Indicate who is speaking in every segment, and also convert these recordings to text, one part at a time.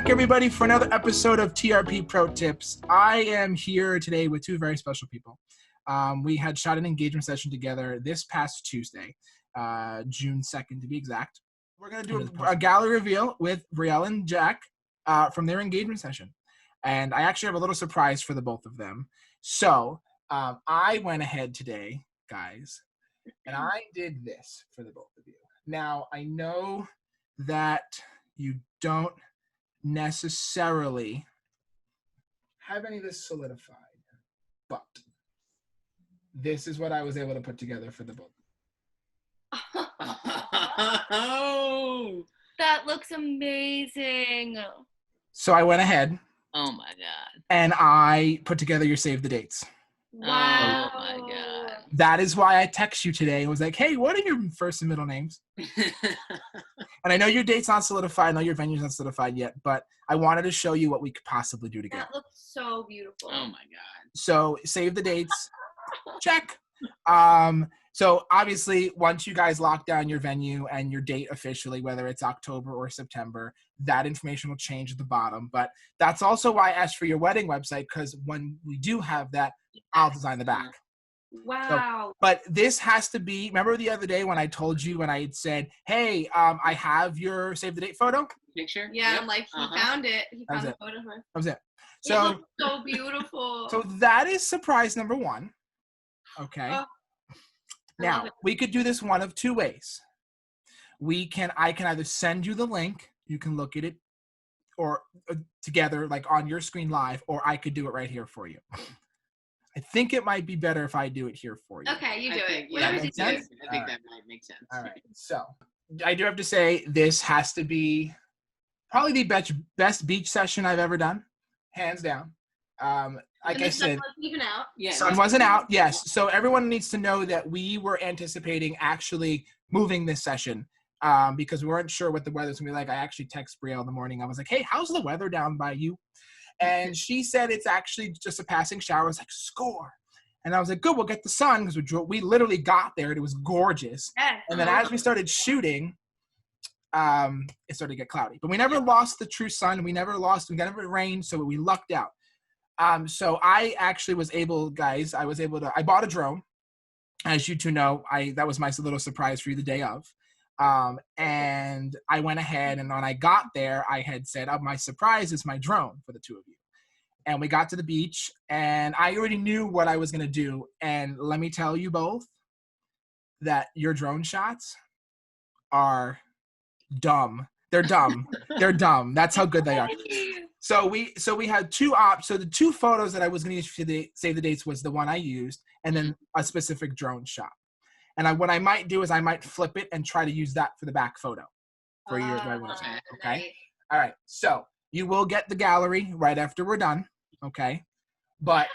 Speaker 1: back, everybody, for another episode of TRP Pro Tips. I am here today with two very special people. We had shot an engagement session together this past Tuesday, June 2nd to be exact. We're going to do a gallery reveal with Brielle and Jack from their engagement session. And I actually have a little surprise for the both of them. So I went ahead today, guys, and I did this for the both of you. Now, I know that you don't necessarily have any of this solidified, but this is what I was able to put together for the both.
Speaker 2: Oh, that looks amazing.
Speaker 1: So I went ahead.
Speaker 2: Oh my god.
Speaker 1: And I put together your save the dates.
Speaker 2: Wow. Oh my god.
Speaker 1: That is why I text you today and was like, hey, what are your first and middle names? And I know your date's not solidified. I know your venue's not solidified yet, but I wanted to show you what we could possibly do together.
Speaker 2: That looks so beautiful. Oh my god.
Speaker 1: So save the dates. Check. So obviously, once you guys lock down your venue and your date officially, whether it's October or September, that information will change at the bottom. But that's also why I asked for your wedding website, because when we do have that, I'll design the back.
Speaker 2: Wow.
Speaker 1: So, but this has to be, remember the other day when I told you, when I had said, hey, I have your save the date photo?
Speaker 2: Picture? Yeah, yep. Like he found it. He found the photo.
Speaker 1: That was it.
Speaker 2: So, it looks so beautiful.
Speaker 1: So that is surprise number one. Okay. Now, we could do this one of two ways. I can either send you the link, you can look at it, or together, like on your screen live, or I could do it right here for you. I think it might be better if I do it here for you.
Speaker 2: Okay, you do it.
Speaker 1: Yeah,
Speaker 2: I think
Speaker 1: that
Speaker 2: might make sense.
Speaker 1: All right. So, I do have to say, this has to be probably the best beach session I've ever done, hands down. Like I said,
Speaker 2: even out. Yeah,
Speaker 1: sun wasn't out. Yes. So everyone needs to know that we were anticipating actually moving this session because we weren't sure what the weather's gonna be like. I actually texted Brielle in the morning. I was like, hey, how's the weather down by you? And she said it's actually just a passing shower. I was like, score. And I was like, good, we'll get the sun, because we literally got there and it was gorgeous.
Speaker 2: Yes.
Speaker 1: And then as we started shooting, it started to get cloudy. But we never lost the true sun. We never rained, so we lucked out. So I actually was able, guys, I bought a drone. As you two know, that was my little surprise for you the day of. And I went ahead, and when I got there, I had said, my surprise is my drone for the two of you. And we got to the beach, and I already knew what I was going to do. And let me tell you both that your drone shots are dumb. They're dumb. They're dumb. That's how good they are. So we had two so the two photos that I was going to use for the save the dates was the one I used, and then a specific drone shot. And what I might do is I might flip it and try to use that for the back photo for your website. Okay. Nice. All right. So you will get the gallery right after we're done. Okay. But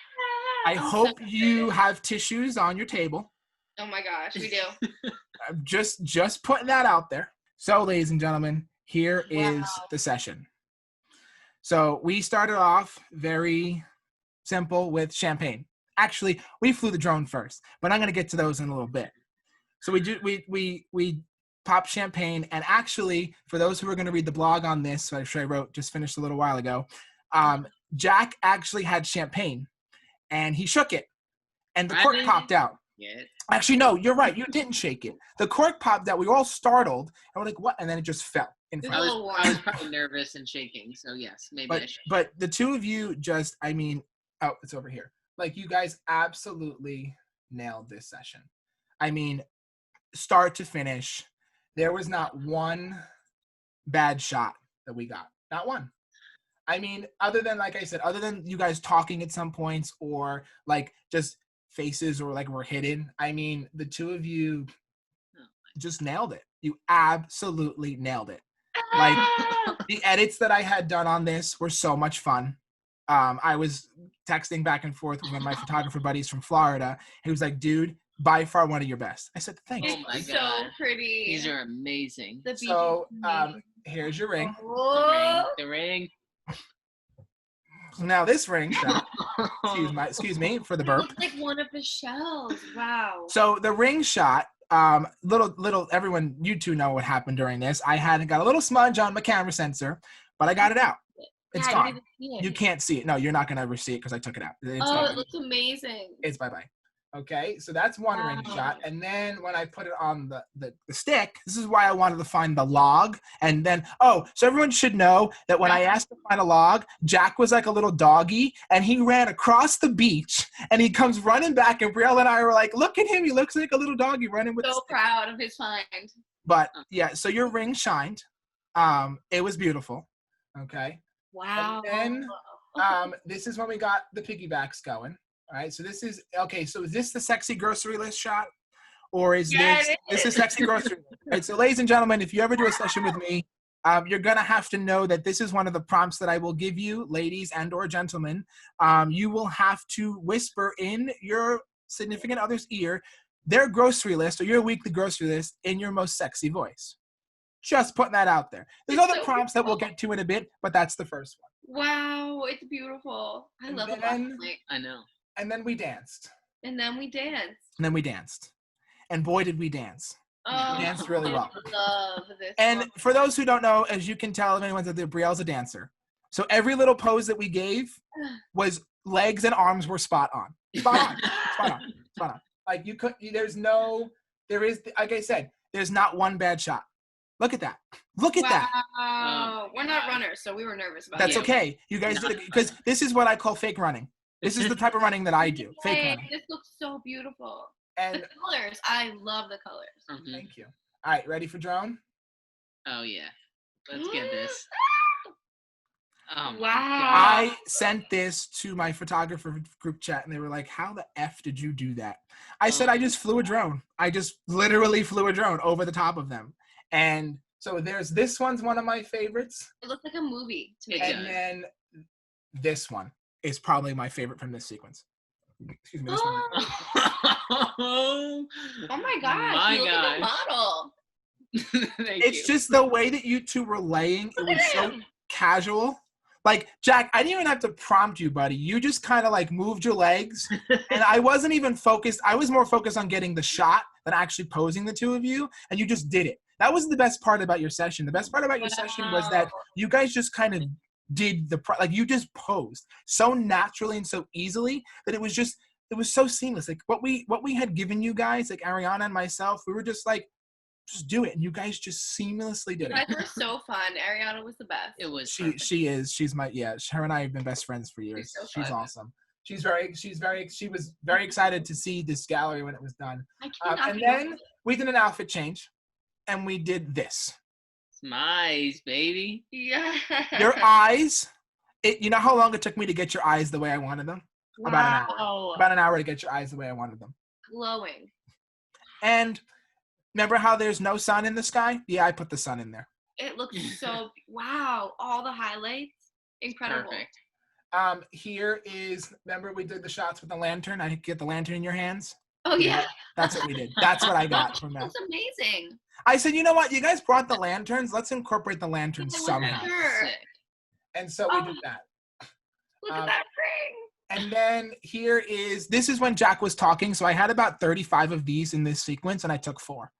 Speaker 1: I hope you have tissues on your table.
Speaker 2: Oh my gosh, we do.
Speaker 1: Just putting that out there. So, ladies and gentlemen, here is the session. So we started off very simple with champagne. Actually, we flew the drone first, but I'm going to get to those in a little bit. So we popped champagne, and actually, for those who are going to read the blog on this, which I wrote, just finished a little while ago, Jack actually had champagne, and he shook it, and the cork popped out.
Speaker 2: Yeah.
Speaker 1: Actually, no, you're right. You didn't shake it. The cork popped out. We were all startled, and we're like, what? And then it just fell.
Speaker 2: I was probably nervous and shaking, so yes, maybe I should.
Speaker 1: But the two of you it's over here. Like, you guys absolutely nailed this session. I mean, start to finish, there was not one bad shot that we got. Not one. I mean, other than you guys talking at some points, or like just faces, or like we're hidden. I mean, the two of you just nailed it. You absolutely nailed it. Like, the edits that I had done on this were so much fun. I was texting back and forth with one of my photographer buddies from Florida. He was like, dude, by far one of your best. I said, thanks.
Speaker 2: Oh my God. So pretty. These are amazing.
Speaker 1: So, here's your ring.
Speaker 2: The ring.
Speaker 1: So now this ring shot, excuse me for the burp.
Speaker 2: It's like one of the shells. Wow.
Speaker 1: So the ring shot, little everyone, you two know what happened during this. I got a little smudge on my camera sensor, but I got it out. It's
Speaker 3: I
Speaker 1: gone.
Speaker 3: didn't even see it.
Speaker 1: You can't see it. No, you're not gonna ever see it because I took it out. It's
Speaker 3: Oh,
Speaker 1: gone.
Speaker 3: it looks amazing.
Speaker 1: It's bye-bye. Okay, so that's one ring
Speaker 3: Wow.
Speaker 1: shot. And then when I put it on the stick, this is why I wanted to find the log. And then, so everyone should know that when I asked to find a log, Jack was like a little doggy, and he ran across the beach, and he comes running back, and Brielle and I were like, look at him, he looks like a little doggy running with the
Speaker 3: So
Speaker 1: stick.
Speaker 3: proud of his find.
Speaker 1: But, yeah, so your ring shined. It was beautiful. Okay.
Speaker 3: Wow.
Speaker 1: And then this is when we got the piggybacks going. All right, so this is okay. So is this the sexy grocery list shot, or is this is sexy grocery list? All right, so ladies and gentlemen, if you ever do a session with me, you're gonna have to know that this is one of the prompts that I will give you, ladies and or gentlemen. You will have to whisper in your significant other's ear their grocery list or your weekly grocery list in your most sexy voice. Just putting that out there. There's other prompts that we'll get to in a bit, but that's the first one.
Speaker 3: Wow, it's beautiful. I love it.
Speaker 2: I know.
Speaker 1: And then we danced.
Speaker 3: And then we danced.
Speaker 1: And boy, did we dance.
Speaker 3: Oh,
Speaker 1: We danced really well.
Speaker 3: I love this.
Speaker 1: And for those who don't know, as you can tell, if anyone's out there, Brielle's a dancer. So every little pose that we gave was legs and arms were spot on. Spot on. Like like I said, there's not one bad shot. Look at that.
Speaker 3: Wow. We're not runners, so we were nervous about
Speaker 1: That's
Speaker 3: it.
Speaker 1: okay. You guys did it because this is what I call fake running. This is the type of running that I do. Fake running.
Speaker 3: This looks so beautiful.
Speaker 1: And
Speaker 3: the colors. I love the colors.
Speaker 2: Mm-hmm.
Speaker 1: Thank you. All right, ready for drone?
Speaker 2: Oh yeah. Let's get this. Oh,
Speaker 3: wow.
Speaker 1: I sent this to my photographer group chat, and they were like, how the F did you do that? I said, I just flew a drone. I just literally flew a drone over the top of them. And so this one's one of my favorites.
Speaker 3: It looks like a movie to me.
Speaker 1: And then this one is probably my favorite from this sequence. Excuse me. This one.
Speaker 3: Oh my gosh. Look at the model.
Speaker 1: It's just the way that you two were laying. It was so casual. Like, Jack, I didn't even have to prompt you, buddy. You just kind of like moved your legs. And I wasn't even focused. I was more focused on getting the shot than actually posing the two of you. And you just did it. That was the best part about your session. The best part about your session was that you guys just kind of did you just posed so naturally and so easily that it was so seamless. Like what we had given you guys, like Ariana and myself, we were just like, just do it, and you guys just seamlessly did it.
Speaker 3: You guys were so fun. Ariana was the best.
Speaker 2: It was.
Speaker 1: She is. She's her and I have been best friends for years. She's awesome. She was very excited to see this gallery when it was done. And then we did an outfit change, and we did this.
Speaker 2: Smize, baby.
Speaker 3: Yeah.
Speaker 1: Your eyes. You know how long it took me to get your eyes the way I wanted them?
Speaker 3: Wow.
Speaker 1: About an hour. About an hour to get your eyes the way I wanted them.
Speaker 3: Glowing.
Speaker 1: And remember how there's no sun in the sky? Yeah, I put the sun in there.
Speaker 3: It looks so wow. All the highlights. Incredible.
Speaker 2: Perfect.
Speaker 1: Here is, remember we did the shots with the lantern? I get the lantern in your hands.
Speaker 3: Oh yeah.
Speaker 1: That's what we did. That's what I got from that.
Speaker 3: That's amazing.
Speaker 1: I said, you know what? You guys brought the lanterns. Let's incorporate the lanterns somehow.
Speaker 3: Sure.
Speaker 1: And so we did that.
Speaker 3: Look at that ring.
Speaker 1: And then this is when Jack was talking. So I had about 35 of these in this sequence, and I took 4.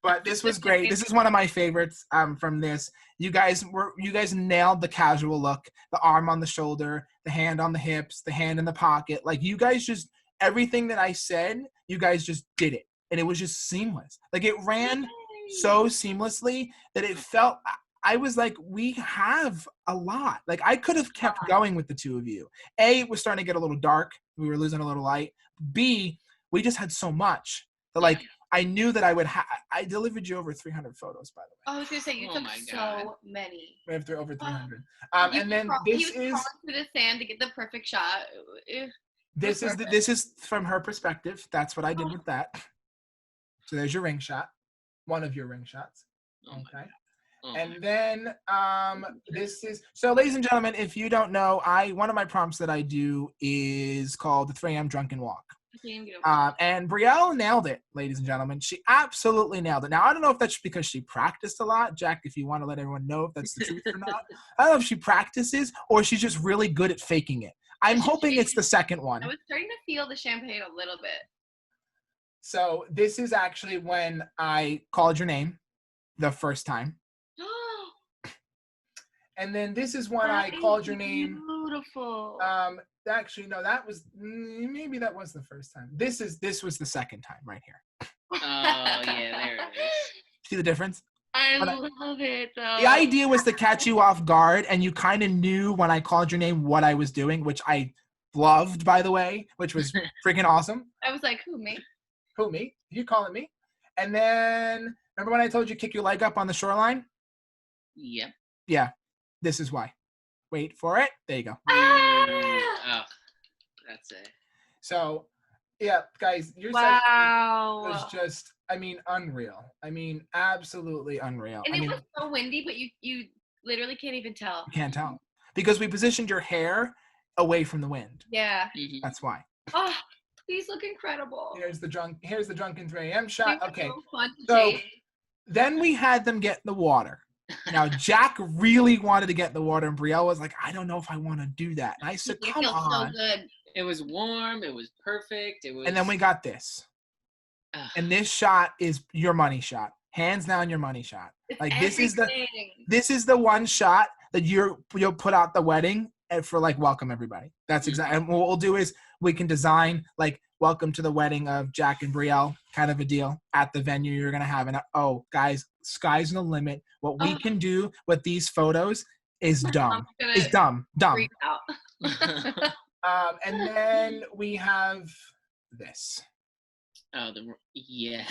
Speaker 1: But this was great. This is one of my favorites from this. You guys nailed the casual look, the arm on the shoulder, the hand on the hips, the hand in the pocket. Like you guys just, everything that I said, you guys just did it. And it was just seamless. Like it ran so seamlessly that it felt, I was like, we have a lot. Like I could have kept going with the two of you. A, it was starting to get a little dark. We were losing a little light. B, we just had so much that like, I knew that I would I delivered you over 300 photos, by the way.
Speaker 3: I was going to say, you took so many.
Speaker 1: We have over 300. And then this is
Speaker 3: to the sand to get the perfect shot.
Speaker 1: This is from her perspective. That's what I did with that. So there's your ring shot. One of your ring shots. Okay. And then this is, so ladies and gentlemen, if you don't know, one of my prompts that I do is called the 3 a.m. Drunken Walk. And Brielle nailed it, ladies and gentlemen. She absolutely nailed it. Now, I don't know if that's because she practiced a lot. Jack, if you want to let everyone know if that's the truth or not. I don't know if she practices or she's just really good at faking it. I'm hoping it's the second one.
Speaker 3: I was starting to feel the champagne a little bit.
Speaker 1: So this is actually when I called your name the first time. And then this is when I called your name.
Speaker 3: Beautiful.
Speaker 1: Actually, no, that was maybe that was the first time. This was the second time right here.
Speaker 2: Oh yeah, there it is.
Speaker 1: See the difference?
Speaker 3: I love it though.
Speaker 1: The idea was to catch you off guard, and you kind of knew when I called your name what I was doing, which I loved, by the way, which was freaking awesome.
Speaker 3: I was like, who, me?
Speaker 1: Who, me? You calling me? And then, remember when I told you kick your leg up on the shoreline?
Speaker 2: Yep.
Speaker 1: Yeah, this is why. Wait for it. There you go.
Speaker 2: Oh, that's it.
Speaker 1: So, yeah, guys, your
Speaker 3: Wow.
Speaker 1: session was just, I mean, unreal. I mean, absolutely unreal.
Speaker 3: And
Speaker 1: I mean,
Speaker 3: was so windy, but you literally can't even tell.
Speaker 1: You can't tell. Because we positioned your hair away from the wind.
Speaker 3: Yeah.
Speaker 2: Mm-hmm.
Speaker 1: That's why.
Speaker 3: Oh, these look incredible.
Speaker 1: Here's the drunken 3 a.m. shot. Okay.
Speaker 3: So fun to
Speaker 1: So
Speaker 3: take.
Speaker 1: then we had them get in the water. Now, Jack really wanted to get in the water, and Brielle was like, I don't know if I want to do that. And I said,
Speaker 3: It
Speaker 1: come
Speaker 3: feels
Speaker 1: on.
Speaker 3: so good.
Speaker 2: It was warm. It was perfect. It was.
Speaker 1: And then we got this. And this shot is your money shot. Hands down your money shot.
Speaker 3: It's
Speaker 1: Like
Speaker 3: everything.
Speaker 1: this is the one shot that you'll put out the wedding and for like welcome everybody. That's exactly. And what we'll do is we can design like welcome to the wedding of Jack and Brielle kind of a deal at the venue you're gonna have. And guys, sky's the limit. What we can do with these photos is dumb. It's dumb.
Speaker 3: Freak out.
Speaker 1: And then we have this.
Speaker 2: Oh, yes.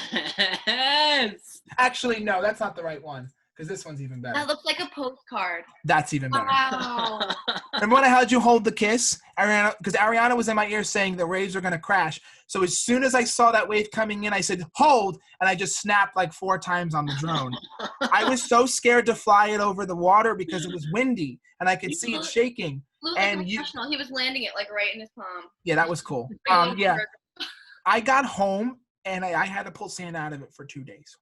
Speaker 1: Actually, no, that's not the right one because this one's even better.
Speaker 3: That looks like a postcard.
Speaker 1: That's even better.
Speaker 3: Wow.
Speaker 1: Remember when I had you hold the kiss, Ariana? Because Ariana was in my ear saying the waves are going to crash. So as soon as I saw that wave coming in, I said, hold, and I just snapped like 4 times on the drone. I was so scared to fly it over the water because it was windy, and I could see it shaking.
Speaker 3: And he was landing it like right in his palm.
Speaker 1: Yeah, that was cool. Yeah. I got home, and I had to pull sand out of it for 2 days.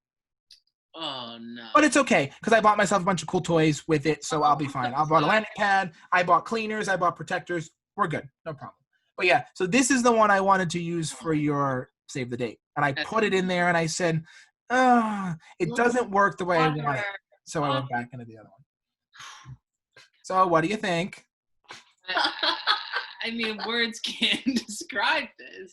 Speaker 2: Oh, no.
Speaker 1: But it's okay, because I bought myself a bunch of cool toys with it, so I'll be fine. I bought a landing pad. I bought cleaners. I bought protectors. We're good. No problem. But, yeah, so this is the one I wanted to use for your save the date. And I put it in there, and I said, it doesn't work the way I want it. So I went back into the other one. So what do you think?
Speaker 2: I mean, words can't describe this.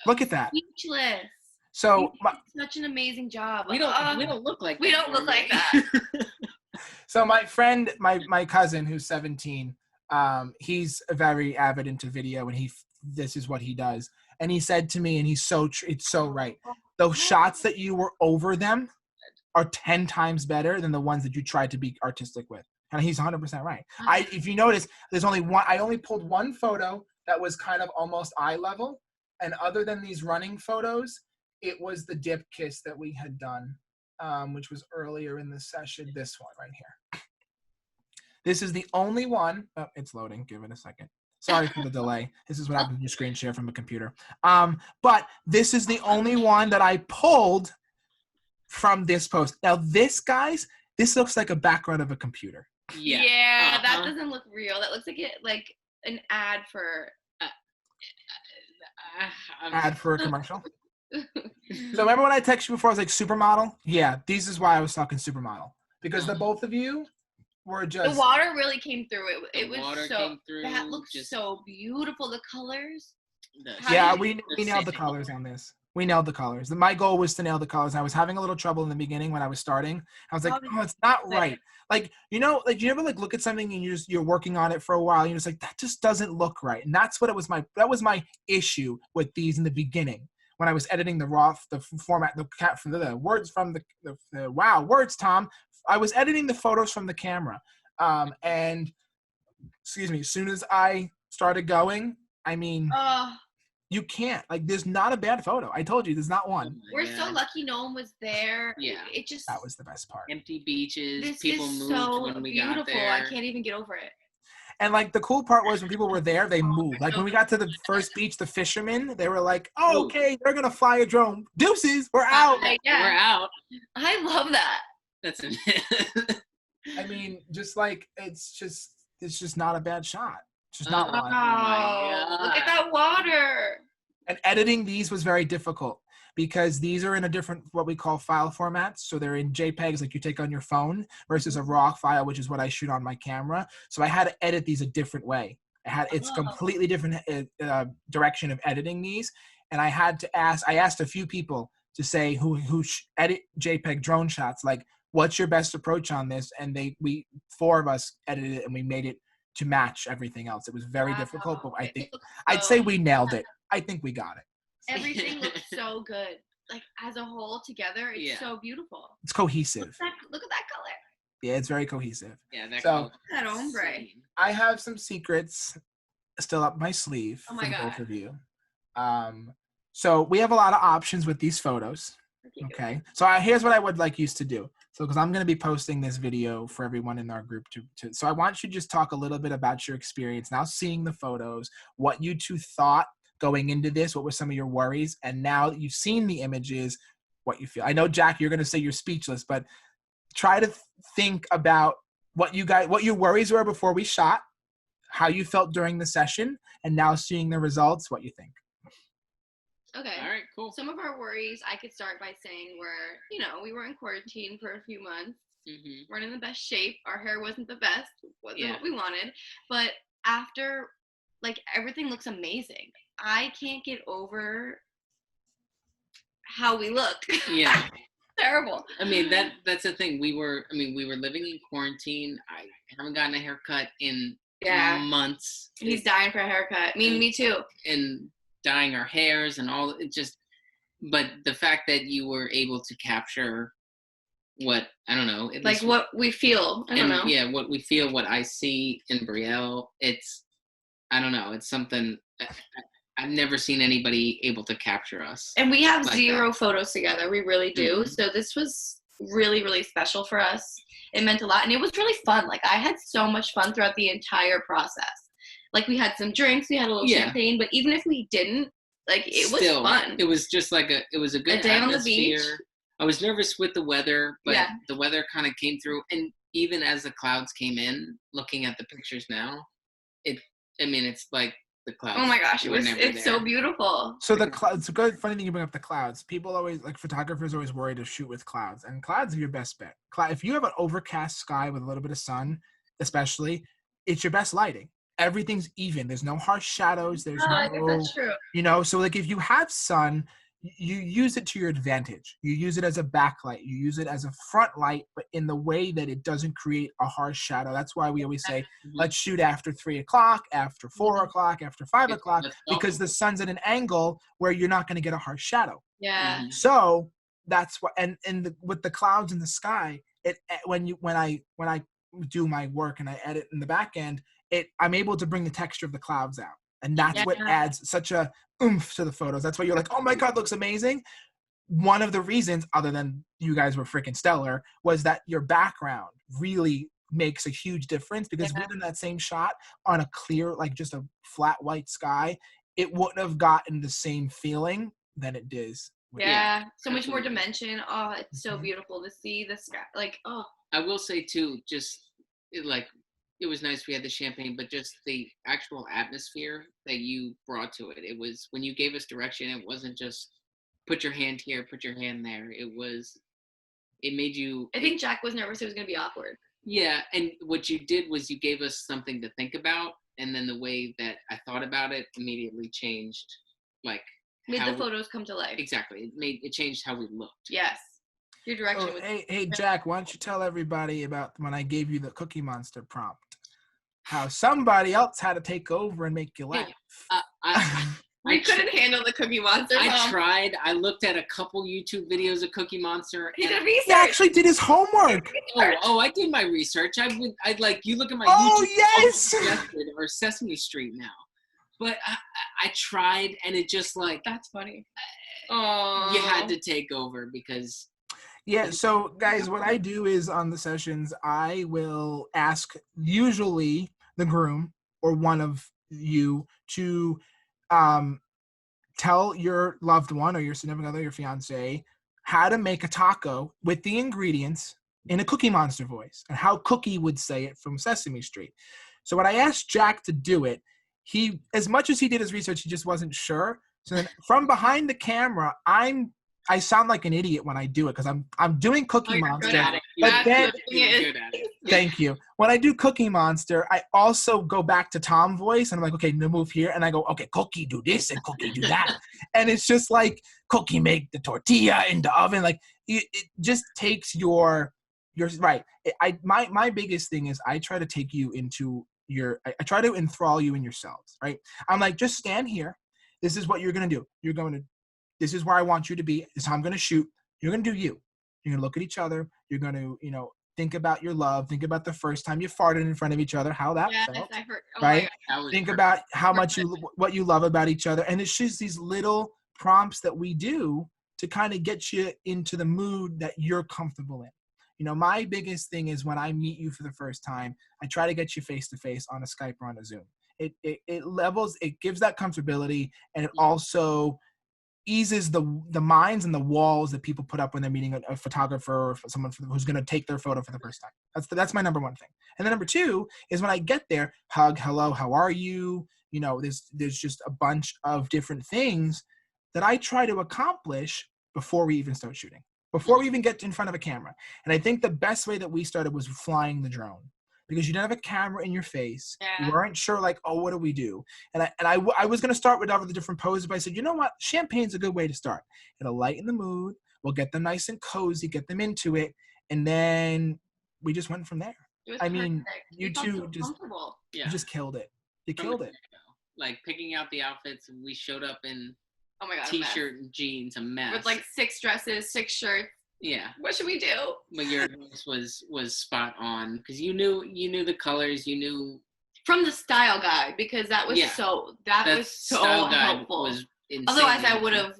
Speaker 1: Look at that.
Speaker 3: Speechless.
Speaker 1: So
Speaker 3: you did such an amazing job.
Speaker 2: We don't look like
Speaker 3: we
Speaker 2: that.
Speaker 3: don't look like that.
Speaker 1: So my friend, my cousin who's 17, he's very avid into video, and this is what he does. And he said to me, and it's so right. Those shots that you were over them are 10 times better than the ones that you tried to be artistic with. And he's 100% right. If you notice, there's only one. I only pulled one photo that was kind of almost eye level, and other than these running photos, it was the dip kiss that we had done, which was earlier in the session. This one right here. This is the only one. Oh, it's loading. Give it a second. Sorry for the delay. This is what happens when you screen share from a computer. But this is the only one that I pulled from this post. Now, this looks like a background of a computer.
Speaker 3: Yeah, that doesn't look real. That looks like an ad for
Speaker 1: a commercial. So remember when I texted you before I was like supermodel? Yeah, this is why I was talking supermodel. Because the both of you were just
Speaker 3: the water really came through. It was
Speaker 2: water
Speaker 3: so
Speaker 2: came through,
Speaker 3: that looks so beautiful. The colors.
Speaker 1: Yeah, we nailed the colors on this. We nailed the colors. My goal was to nail the colors. I was having a little trouble in the beginning when I was starting. I was like, it's not right. Like, you ever like look at something and you're working on it for a while and you're just like, that just doesn't look right. And that's what that was my issue with these in the beginning when I was editing the format, the words from the words, Tom. I was editing the photos from the camera. And excuse me, as soon as I started going, I mean, you can't. Like, there's not a bad photo. I told you, there's not one.
Speaker 3: We're so lucky no one was there.
Speaker 2: Yeah.
Speaker 1: That was the best part.
Speaker 2: Empty beaches.
Speaker 3: This
Speaker 2: people
Speaker 3: is
Speaker 2: moved
Speaker 3: so
Speaker 2: when we
Speaker 3: beautiful.
Speaker 2: got there.
Speaker 3: I can't even get over it.
Speaker 1: And, like, the cool part was when people were there, they moved. Like, when we got to the first beach, the fishermen, they were like, oh, okay, they're going to fly a drone. Deuces, we're out.
Speaker 3: Yeah.
Speaker 2: We're out.
Speaker 3: I love that.
Speaker 2: That's it.
Speaker 1: I mean, just like, it's just not a bad shot. It's just not one.
Speaker 3: Wow. Look at that water.
Speaker 1: And editing these was very difficult because these are in a different, what we call file formats. So they're in JPEGs like you take on your phone versus a raw file, which is what I shoot on my camera. So I had to edit these a different way. It's completely different direction of editing these. And I asked a few people to say who edit JPEG drone shots, like, what's your best approach on this? And four of us edited it and we made it to match everything else. It was very difficult, but I'd say we nailed it. I think we got it.
Speaker 3: Everything looks so good. Like, as a whole together, it's so beautiful.
Speaker 1: It's cohesive.
Speaker 3: Look at that color.
Speaker 1: Yeah, it's very cohesive.
Speaker 2: Yeah,
Speaker 3: that ombre.
Speaker 1: I have some secrets still up my sleeve for both of you. So we have a lot of options with these photos. Okay. So here's what I would like you to do. So, because I'm going to be posting this video for everyone in our group so I want you to just talk a little bit about your experience now seeing the photos, what you two thought going into this, what were some of your worries, and now that you've seen the images, what you feel. I know, Jack, you're going to say you're speechless, but try to think about what your worries were before we shot, how you felt during the session, and now seeing the results, what you think.
Speaker 3: Okay.
Speaker 2: All right, cool.
Speaker 3: Some of our worries, I could start by saying we were in quarantine for a few months.
Speaker 2: Mm-hmm.
Speaker 3: Weren't in the best shape. Our hair wasn't the best. Wasn't what we wanted. But after, everything looks amazing. I can't get over how we look.
Speaker 2: Yeah.
Speaker 3: Terrible.
Speaker 2: I mean, that's the thing. We were living in quarantine. I haven't gotten a haircut in months.
Speaker 3: He's dying for a haircut. Me too.
Speaker 2: And dyeing our hairs and all, but the fact that you were able to capture what, I don't know.
Speaker 3: What we feel. I don't know.
Speaker 2: Yeah, what we feel, what I see in Brielle, I don't know. It's something I've never seen anybody able to capture us.
Speaker 3: And we have zero photos together. We really do.
Speaker 2: Mm-hmm.
Speaker 3: So this was really, really special for us. It meant a lot. And it was really fun. I had so much fun throughout the entire process. We had some drinks, we had a little champagne, but even if we didn't, it was fun.
Speaker 2: It was just it was a good
Speaker 3: day
Speaker 2: atmosphere.
Speaker 3: On the beach.
Speaker 2: I was nervous with the weather, but the weather kind of came through. And even as the clouds came in, looking at the pictures now, it's like the clouds.
Speaker 3: Oh my gosh, it's so beautiful.
Speaker 1: So the clouds, it's a good, funny thing you bring up the clouds. People always, photographers always worry to shoot with clouds, and clouds are your best bet. If you have an overcast sky with a little bit of sun, especially, it's your best lighting. Everything's even. There's no harsh shadows. There's
Speaker 3: I think that's true.
Speaker 1: So if you have sun, you use it to your advantage. You use it as a backlight. You use it as a front light, but in the way that it doesn't create a harsh shadow. That's why we always say, let's shoot after 3 o'clock, after 4 o'clock, after 5 o'clock, because the sun's at an angle where you're not going to get a harsh shadow.
Speaker 3: Yeah.
Speaker 1: So that's what, with the clouds in the sky, when I do my work and I edit in the back end, I'm able to bring the texture of the clouds out. And that's what adds such a oomph to the photos. That's why you're like, oh my God, looks amazing. One of the reasons, other than you guys were freaking stellar, was that your background really makes a huge difference, because within that same shot on a clear, just a flat white sky, it wouldn't have gotten the same feeling that it does.
Speaker 3: So much more dimension. Oh, it's so beautiful to see the sky.
Speaker 2: I will say too, it was nice we had the champagne, but just the actual atmosphere that you brought to it. It was, when you gave us direction, it wasn't just put your hand here, put your hand there. It made you.
Speaker 3: I think Jack was nervous it was going to be awkward.
Speaker 2: Yeah, and what you did was you gave us something to think about, and then the way that I thought about it immediately changed,
Speaker 3: made the photos come to life.
Speaker 2: Exactly. It changed how we looked.
Speaker 3: Yes. Your direction was.
Speaker 1: Hey, Jack, why don't you tell everybody about when I gave you the Cookie Monster prompt? How somebody else had to take over and make you laugh.
Speaker 3: We couldn't handle the Cookie Monster.
Speaker 2: I tried. I looked at a couple YouTube videos of Cookie Monster.
Speaker 3: He did research.
Speaker 1: He actually did his homework.
Speaker 2: I did my research. You look at my YouTube or Sesame Street now. But I tried, and it just
Speaker 3: that's funny.
Speaker 2: You had to take over because.
Speaker 1: Yeah, so guys, what I do is on the sessions, I will ask usually the groom or one of you to tell your loved one or your significant other, your fiance, how to make a taco with the ingredients in a Cookie Monster voice, and how Cookie would say it from Sesame Street. So when I asked Jack to do it, he, as much as he did his research, he just wasn't sure. So then from behind the camera, I'm I sound like an idiot when I do it because I'm doing Cookie Monster.
Speaker 2: Good at it.
Speaker 1: But
Speaker 2: You're
Speaker 1: then,
Speaker 2: good at it.
Speaker 1: thank you. When I do Cookie Monster, I also go back to Tom voice and I'm like, okay, no move here. And I go, okay, Cookie do this and Cookie do that. And it's just like Cookie make the tortilla in the oven. Like it just takes your right. My biggest thing is I try to take you into I try to enthrall you in yourselves, right? I'm like, just stand here. This is what you're going to do. This is where I want you to be. This is how I'm going to shoot. You're going to do you. You're going to look at each other. You're going to, think about your love. Think about the first time you farted in front of each other, how that felt,
Speaker 3: I heard. Oh
Speaker 1: right? Think
Speaker 2: perfect.
Speaker 1: about how much what you love about each other. And it's just these little prompts that we do to kind of get you into the mood that you're comfortable in. My biggest thing is when I meet you for the first time, I try to get you face to face on a Skype or on a Zoom. It gives that comfortability, and it also eases the minds and the walls that people put up when they're meeting a photographer or someone who's going to take their photo for the first time. That's my number one thing. And then number two is when I get there, hug, hello, how are you? There's just a bunch of different things that I try to accomplish before we even start shooting, before we even get in front of a camera. And I think the best way that we started was flying the drone, because you didn't have a camera in your face.
Speaker 3: Yeah.
Speaker 1: You weren't sure, like, oh, what do we do? And I was going to start with all the different poses, but I said, you know what? Champagne's a good way to start. It'll lighten the mood. We'll get them nice and cozy, get them into it. And then we just went from there. I mean, you two just killed it. You killed it.
Speaker 2: Like picking out the outfits, we showed up in
Speaker 3: oh my God,
Speaker 2: t-shirt and jeans, a mess.
Speaker 3: With like 6 dresses, 6 shirts.
Speaker 2: Yeah.
Speaker 3: What should we do?
Speaker 2: But your voice was spot on because you knew the colors, you knew
Speaker 3: from the style guide, because that was so helpful. Was otherwise I would have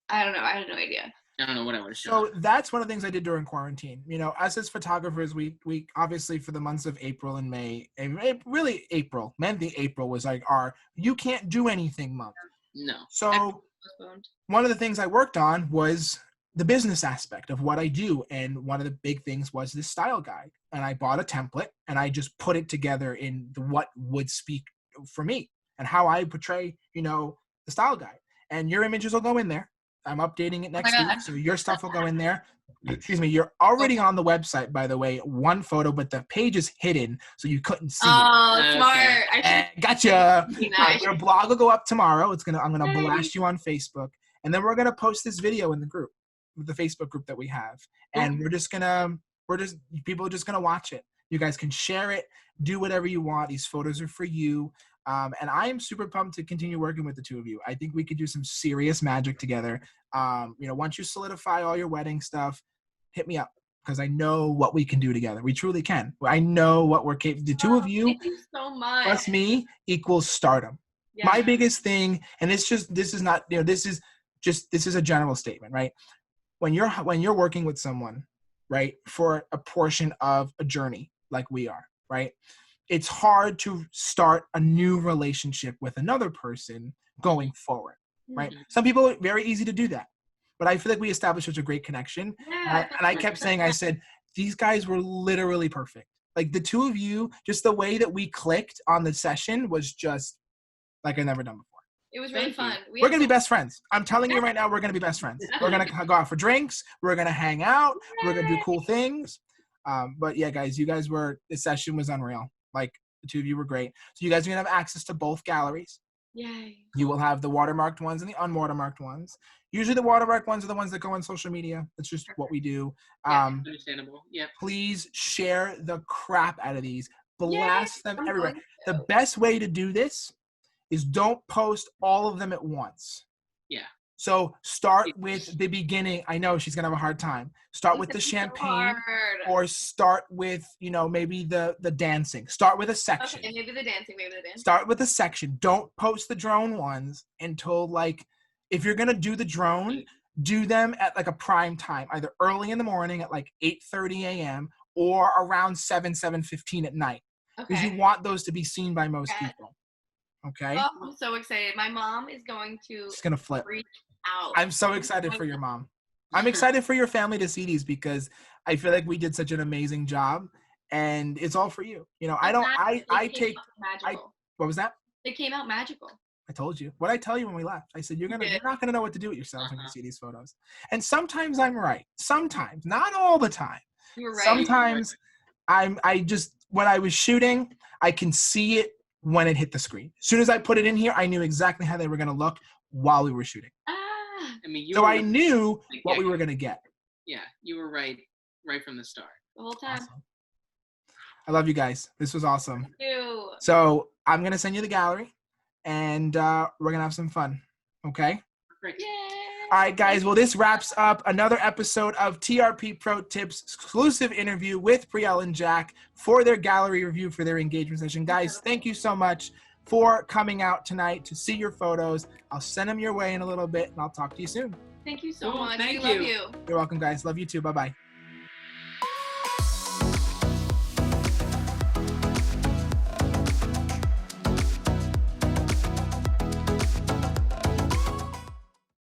Speaker 3: I don't know, I had no idea.
Speaker 2: I don't know what I would have shown.
Speaker 1: So that's one of the things I did during quarantine. Us as photographers, we obviously for the months of April and May, and really April, mainly April was like our you can't do anything month.
Speaker 2: No.
Speaker 1: So one of the things I worked on was the business aspect of what I do. And one of the big things was this style guide. And I bought a template and I just put it together in what would speak for me and how I portray, the style guide. And your images will go in there. I'm updating it next week. So your stuff will go in there. Excuse me. You're already on the website, by the way, one photo, but the page is hidden. So you couldn't see it.
Speaker 3: Oh, smart.
Speaker 1: Okay. Gotcha. Nice. Your blog will go up tomorrow. I'm going to blast you on Facebook. And then we're going to post this video in the group, the Facebook group that we have. And people are just going to watch it. You guys can share it, do whatever you want. These photos are for you. And I am super pumped to continue working with the two of you. I think we could do some serious magic together. Once you solidify all your wedding stuff, hit me up because I know what we can do together. We truly can. I know what we're capable. The two of you,
Speaker 3: thank you so much.
Speaker 1: Plus me equals stardom. Yeah. My biggest thing, and this is a general statement, right? When you're working with someone, right, for a portion of a journey like we are, right? It's hard to start a new relationship with another person going forward, right? Mm-hmm. Some people, very easy to do that. But I feel like we established such a great connection. Yeah. And I kept saying, I said, these guys were literally perfect. Like the two of you, just the way that we clicked on the session was just like I've never done before.
Speaker 3: It was really fun.
Speaker 1: We're going to be best friends. I'm telling you right now, we're going to be best friends. We're going to go out for drinks. We're going to hang out. We're going to do cool things. But yeah, guys, this session was unreal. Like the two of you were great. So you guys are going to have access to both galleries.
Speaker 3: Yay.
Speaker 1: You will have the watermarked ones and the unwatermarked ones. Usually the watermarked ones are the ones that go on social media. That's just what we do.
Speaker 2: Understandable. Yeah.
Speaker 1: Please share the crap out of these. Blast them everywhere. The best way to do this is don't post all of them at once.
Speaker 2: Yeah.
Speaker 1: So start with the beginning. I know she's going to have a hard time. Start with the champagne or start with, maybe the dancing. Start with a section.
Speaker 3: Okay, maybe the dancing.
Speaker 1: Start with a section. Don't post the drone ones until if you're going to do the drone, do them at a prime time, either early in the morning at 8:30 a.m. or around 7:15 at night. Because you want those to be seen by most people. Okay.
Speaker 3: Oh, I'm so excited. My mom is going to.
Speaker 1: She's gonna flip.
Speaker 3: Freak out.
Speaker 1: I'm so excited for your mom. I'm excited for your family to see these because I feel like we did such an amazing job, and it's all for you. What was that?
Speaker 3: They came out magical.
Speaker 1: I told you. What I tell you when we left? I said, you're not gonna know what to do with yourself when you see these photos. And sometimes I'm right. Sometimes, not all the time.
Speaker 3: You were right.
Speaker 1: Sometimes I just, when I was shooting, I can see it when it hit the screen. As soon as I put it in here, I knew exactly how they were gonna look while we were shooting.
Speaker 2: I mean,
Speaker 1: so I knew what we were gonna get.
Speaker 2: Yeah, you were right from the start.
Speaker 3: The whole time.
Speaker 1: Awesome. I love you guys. This was awesome.
Speaker 3: Thank you.
Speaker 1: So I'm gonna send you the gallery, and we're gonna have some fun. Okay.
Speaker 2: Perfect.
Speaker 3: Yay.
Speaker 1: All right, guys. Well, this wraps up another episode of TRP Pro Tips exclusive interview with Brielle and Jack for their gallery review for their engagement session. Guys, thank you so much for coming out tonight to see your photos. I'll send them your way in a little bit, and I'll talk to you soon.
Speaker 3: Thank you so
Speaker 2: Cool,
Speaker 3: much.
Speaker 2: thank
Speaker 3: We love
Speaker 2: you.
Speaker 3: you.
Speaker 1: You're welcome, guys. Love you too. Bye-bye.